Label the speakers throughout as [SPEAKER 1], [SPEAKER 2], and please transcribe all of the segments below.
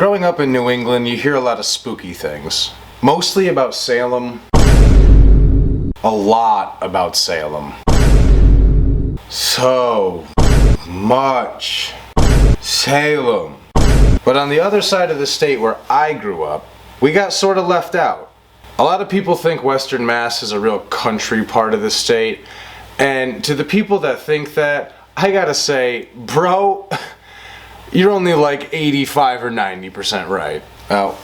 [SPEAKER 1] Growing up in New England, you hear a lot of spooky things. Mostly about Salem. A lot about Salem. So much Salem. But on the other side of the state where I grew up, we got sort of left out. A lot of people think Western Mass is a real country part of the state. And to the people that think that, I gotta say, bro, you're only like 85 or 90% right.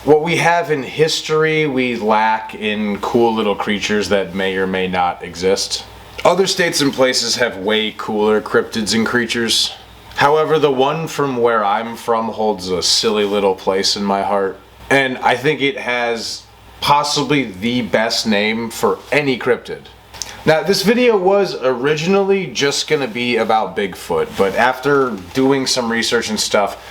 [SPEAKER 1] What we have in history, we lack in cool little creatures that may or may not exist. Other states and places have way cooler cryptids and creatures. However, the one from where I'm from holds a silly little place in my heart. And I think it has possibly the best name for any cryptid. Now, this video was originally just gonna be about Bigfoot, but after doing some research and stuff,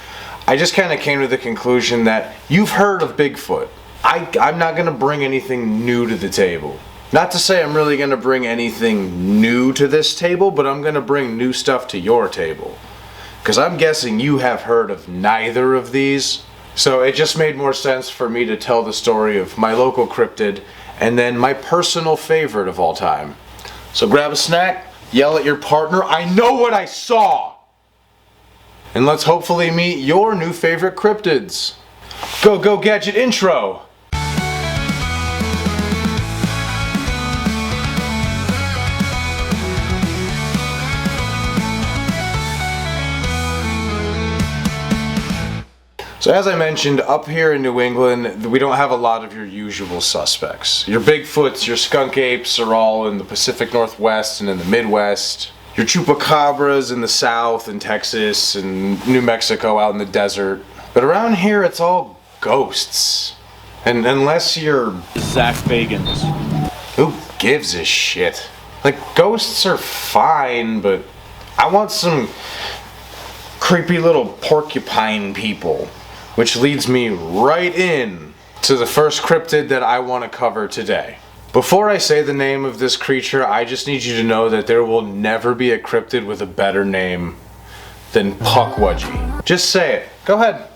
[SPEAKER 1] I just kind of came to the conclusion that you've heard of Bigfoot. I'm not gonna bring anything new to the table. Not to say I'm really gonna bring anything new to this table, but I'm gonna bring new stuff to your table. Because I'm guessing you have heard of neither of these. So it just made more sense for me to tell the story of my local cryptid and then my personal favorite of all time. So grab a snack, yell at your partner, I know what I saw! And let's hopefully meet your new favorite cryptids. Go Gadget intro! So as I mentioned, up here in New England, we don't have a lot of your usual suspects. Your Bigfoots, your skunk apes are all in the Pacific Northwest and in the Midwest. Your chupacabras in the South and Texas and New Mexico out in the desert. But around here it's all ghosts. And unless you're
[SPEAKER 2] Zach Bagans.
[SPEAKER 1] Who gives a shit? Like, ghosts are fine, but I want some creepy little porcupine people. Which leads me right in to the first cryptid that I want to cover today. Before I say the name of this creature, I just need you to know that there will never be a cryptid with a better name than Pukwudgie. Just say it. Go ahead.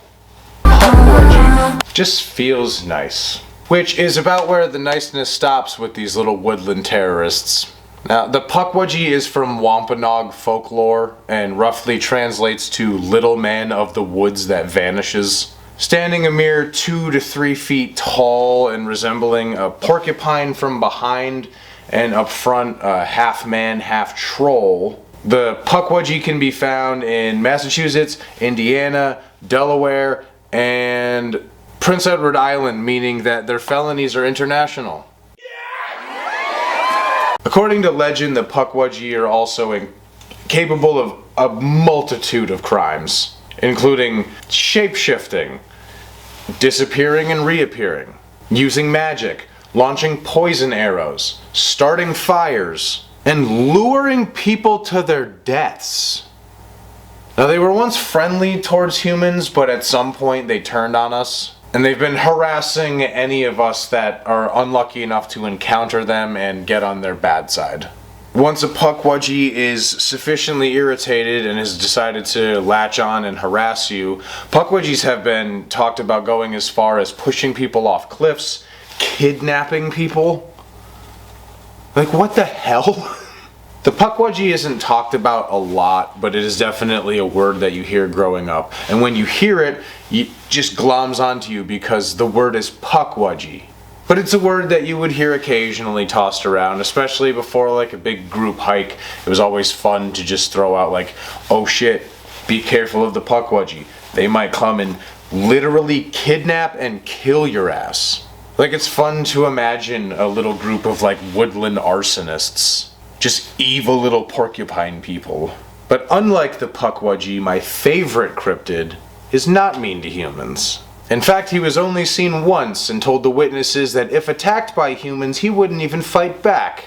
[SPEAKER 1] Pukwudgie. Just feels nice. Which is about where the niceness stops with these little woodland terrorists. Now, the Pukwudgie is from Wampanoag folklore and roughly translates to little man of the woods that vanishes. Standing a mere 2 to 3 feet tall and resembling a porcupine from behind and up front a half man, half troll. The Pukwudgie can be found in Massachusetts, Indiana, Delaware, and Prince Edward Island, meaning that their felonies are international. According to legend, the Pukwudgie are also capable of a multitude of crimes, including shape-shifting, disappearing and reappearing, using magic, launching poison arrows, starting fires, and luring people to their deaths. Now, they were once friendly towards humans, but at some point they turned on us. And they've been harassing any of us that are unlucky enough to encounter them and get on their bad side. Once a Pukwudgie is sufficiently irritated and has decided to latch on and harass you, Pukwudgies have been talked about going as far as pushing people off cliffs, kidnapping people. Like, what the hell? The Pukwudgie isn't talked about a lot, but it is definitely a word that you hear growing up. And when you hear it, it just gloms onto you because the word is Pukwudgie. But it's a word that you would hear occasionally tossed around, especially before like a big group hike. It was always fun to just throw out like, oh shit, be careful of the Pukwudgie. They might come and literally kidnap and kill your ass. Like, it's fun to imagine a little group of like woodland arsonists. Just evil little porcupine people. But unlike the Pukwudgie, my favorite cryptid is not mean to humans. In fact, he was only seen once and told the witnesses that if attacked by humans, he wouldn't even fight back.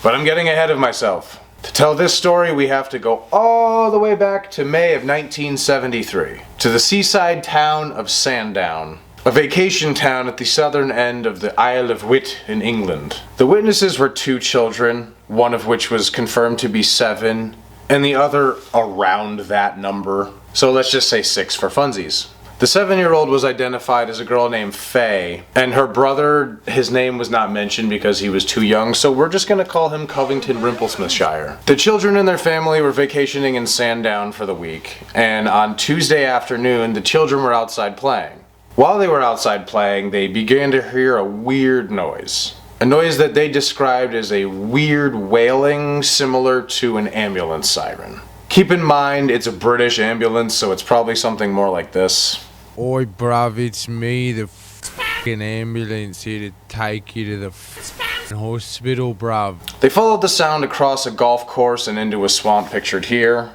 [SPEAKER 1] But I'm getting ahead of myself. To tell this story, we have to go all the way back to May of 1973, to the seaside town of Sandown. A vacation town at the southern end of the Isle of Wight in England. The witnesses were 2 children, one of which was confirmed to be 7, and the other around that number. So let's just say 6 for funsies. The 7-year-old was identified as a girl named Faye, and her brother, his name was not mentioned because he was too young, so we're just going to call him Covington Rimplesmithshire. The children and their family were vacationing in Sandown for the week, and on Tuesday afternoon, the children were outside playing. While they were outside playing, they began to hear a weird noise. A noise that they described as a weird wailing similar to an ambulance siren. Keep in mind, it's a British ambulance, so it's probably something more like this.
[SPEAKER 2] Oi, bruv, it's me, the f***ing ambulance here to take you to the f***ing hospital, bruv.
[SPEAKER 1] They followed the sound across a golf course and into a swamp pictured here.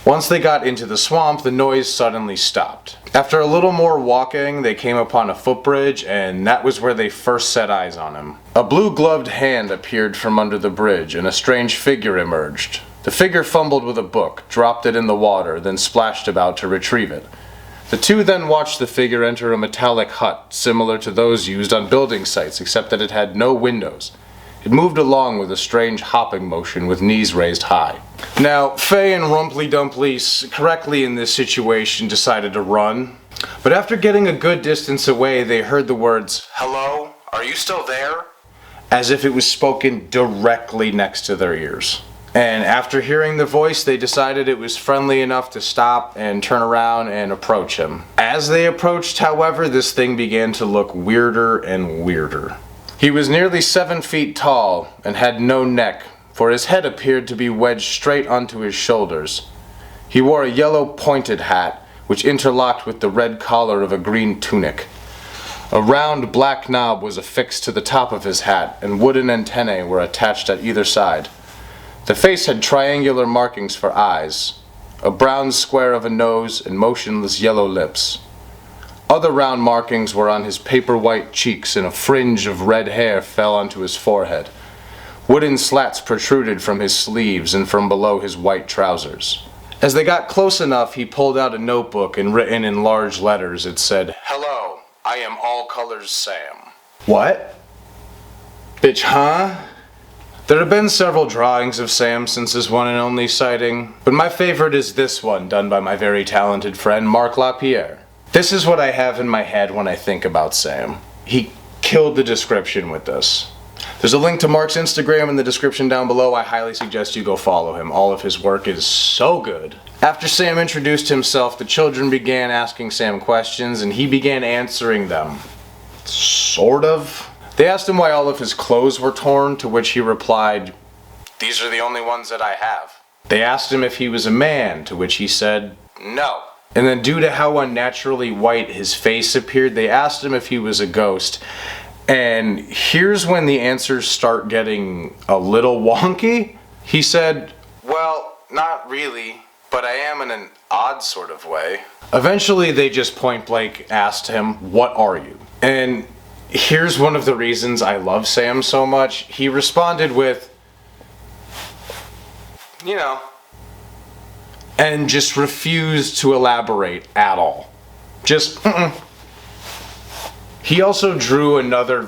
[SPEAKER 1] Once they got into the swamp, the noise suddenly stopped. After a little more walking, they came upon a footbridge, and that was where they first set eyes on him. A blue-gloved hand appeared from under the bridge, and a strange figure emerged. The figure fumbled with a book, dropped it in the water, then splashed about to retrieve it. The two then watched the figure enter a metallic hut, similar to those used on building sites, except that it had no windows. It moved along with a strange hopping motion with knees raised high. Now, Faye and Rumply Dumply correctly in this situation decided to run, but after getting a good distance away, they heard the words, "Hello? Are you still there?" as if it was spoken directly next to their ears. And after hearing the voice, they decided it was friendly enough to stop and turn around and approach him. As they approached, however, this thing began to look weirder and weirder. He was nearly 7 feet tall and had no neck, for his head appeared to be wedged straight onto his shoulders. He wore a yellow pointed hat, which interlocked with the red collar of a green tunic. A round black knob was affixed to the top of his hat, and wooden antennae were attached at either side. The face had triangular markings for eyes, a brown square of a nose, and motionless yellow lips. Other round markings were on his paper-white cheeks, and a fringe of red hair fell onto his forehead. Wooden slats protruded from his sleeves and from below his white trousers. As they got close enough, he pulled out a notebook, and written in large letters it said, "Hello, I am All Colors Sam." What? Bitch, huh? There have been several drawings of Sam since his one and only sighting, but my favorite is this one done by my very talented friend Mark LaPierre. This is what I have in my head when I think about Sam. He killed the description with this. There's a link to Mark's Instagram in the description down below. I highly suggest you go follow him. All of his work is so good. After Sam introduced himself, the children began asking Sam questions, and he began answering them. Sort of. They asked him why all of his clothes were torn, to which he replied, "These are the only ones that I have." They asked him if he was a man, to which he said, "No." And then due to how unnaturally white his face appeared, they asked him if he was a ghost. And here's when the answers start getting a little wonky. He said, "Well, not really, but I am in an odd sort of way." Eventually they just point blank asked him, "What are you?" And here's one of the reasons I love Sam so much. He responded with, "You know," and just refused to elaborate at all. Just, He also drew another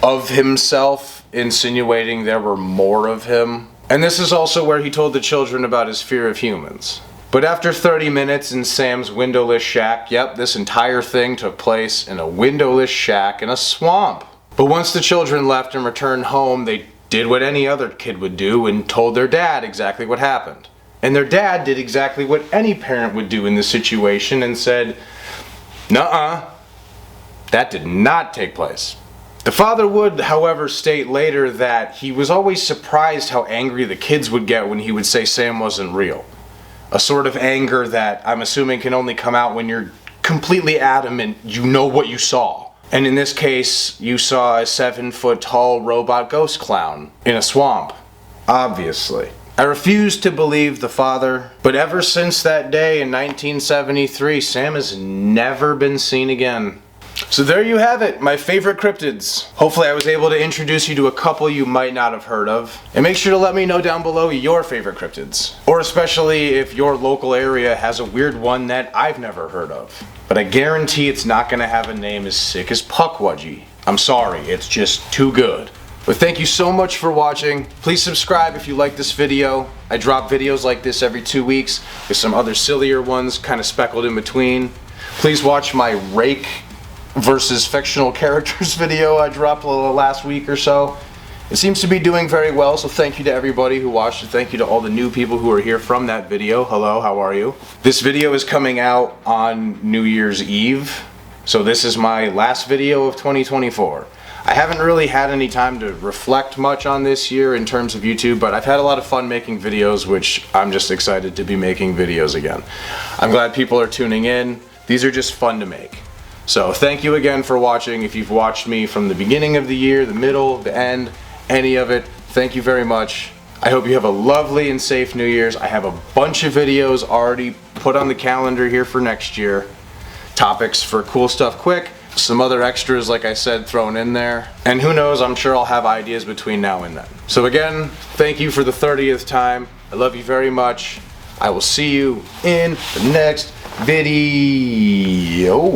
[SPEAKER 1] of himself, insinuating there were more of him. And this is also where he told the children about his fear of humans. But after 30 minutes in Sam's windowless shack, yep, this entire thing took place in a windowless shack in a swamp. But once the children left and returned home, they did what any other kid would do and told their dad exactly what happened. And their dad did exactly what any parent would do in this situation and said, "Nuh-uh, that did not take place." The father would, however, state later that he was always surprised how angry the kids would get when he would say Sam wasn't real. A sort of anger that I'm assuming can only come out when you're completely adamant you know what you saw. And in this case, you saw a 7-foot-tall robot ghost clown in a swamp. Obviously. I refuse to believe the father, but ever since that day in 1973, Sam has never been seen again. So there you have it, my favorite cryptids. Hopefully I was able to introduce you to a couple you might not have heard of. And make sure to let me know down below your favorite cryptids. Or especially if your local area has a weird one that I've never heard of. But I guarantee it's not going to have a name as sick as Puckwudgie. I'm sorry, it's just too good. But thank you so much for watching. Please subscribe if you like this video. I drop videos like this every 2 weeks with some other sillier ones kind of speckled in between. Please watch my rake versus fictional characters video I dropped last week or so. It seems to be doing very well, so thank you to everybody who watched it. Thank you to all the new people who are here from that video. Hello, how are you? This video is coming out on New Year's Eve, so this is my last video of 2024. I haven't really had any time to reflect much on this year in terms of YouTube, but I've had a lot of fun making videos, which I'm just excited to be making videos again. I'm glad people are tuning in. These are just fun to make. So thank you again for watching. If you've watched me from the beginning of the year, the middle, the end, any of it, thank you very much. I hope you have a lovely and safe New Year's. I have a bunch of videos already put on the calendar here for next year. Topics for Cool Stuff Quick, some other extras like I said thrown in there. And who knows, I'm sure I'll have ideas between now and then. So again, thank you for the 30th time. I love you very much. I will see you in the next video.